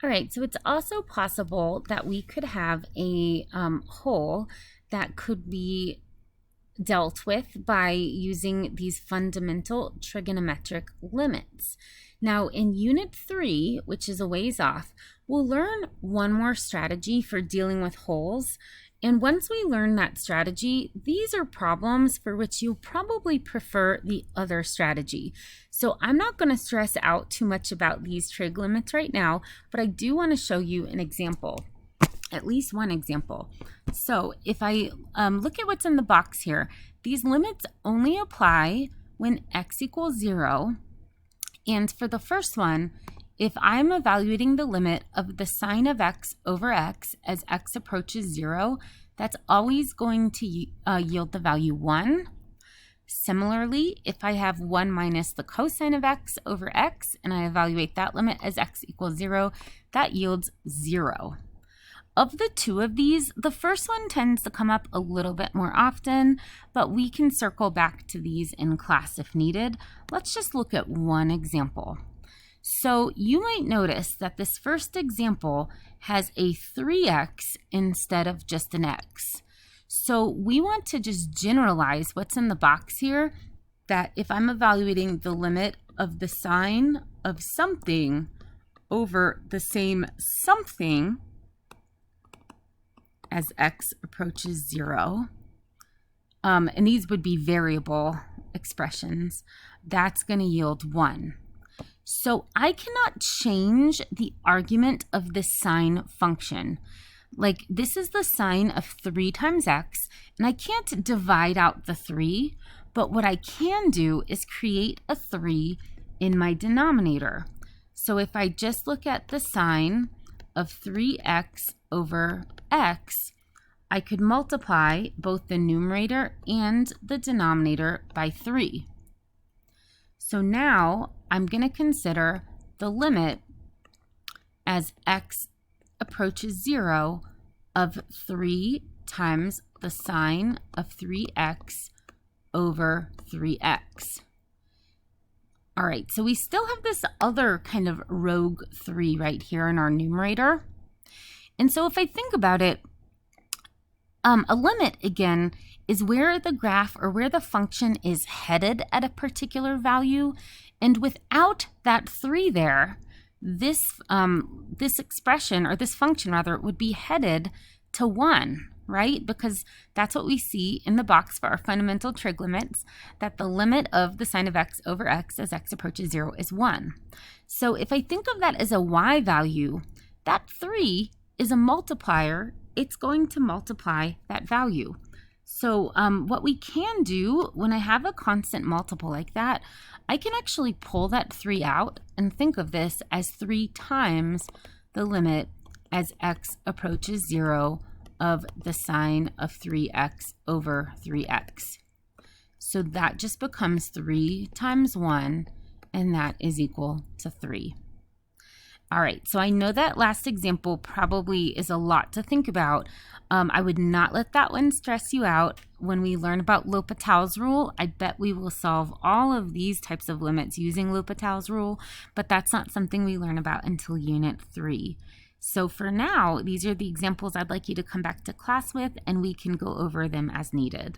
All right, so it's also possible that we could have a whole that could be dealt with by using these fundamental trigonometric limits. Now, in Unit 3, which is a ways off, we'll learn one more strategy for dealing with wholes. And once we learn that strategy, these are problems for which you'll probably prefer the other strategy. So I'm not going to stress out too much about these trig limits right now, but I do want to show you an example. At least one example. So if I look at what's in the box here, these limits only apply when x equals 0. And for the first one, if I'm evaluating the limit of the sine of x over x as x approaches 0, that's always going to yield the value 1. Similarly, if I have 1 minus the cosine of x over x, and I evaluate that limit as x equals 0, that yields 0. Of the two of these, the first one tends to come up a little bit more often, but we can circle back to these in class if needed. Let's just look at one example. So you might notice that this first example has a 3x instead of just an x. So we want to just generalize what's in the box here, that if I'm evaluating the limit of the sine of something over the same something as x approaches 0, and these would be variable expressions, that's going to yield 1. So I cannot change the argument of this sine function. Like, this is the sine of 3 times x, and I can't divide out the 3, but what I can do is create a 3 in my denominator. So if I just look at the sine of 3x over x, I could multiply both the numerator and the denominator by 3. So now I'm going to consider the limit as x approaches 0 of 3 times the sine of 3x over 3x. All right, so we still have this other kind of rogue 3 right here in our numerator. And so if I think about it, a limit, again, is where the graph or where the function is headed at a particular value. And without that 3 there, this expression, or this function rather, would be headed to 1, right? Because that's what we see in the box for our fundamental trig limits, that the limit of the sine of x over x as x approaches 0 is 1. So if I think of that as a y value, that 3 is a multiplier. It's going to multiply that value. So what we can do when I have a constant multiple like that, I can actually pull that 3 out and think of this as 3 times the limit as x approaches 0 of the sine of 3x over 3x. So that just becomes 3 times 1, and that is equal to 3. All right, so I know that last example probably is a lot to think about. I would not let that one stress you out. When we learn about L'Hopital's rule, I bet we will solve all of these types of limits using L'Hopital's rule, but that's not something we learn about until Unit 3. So for now, these are the examples I'd like you to come back to class with, and we can go over them as needed.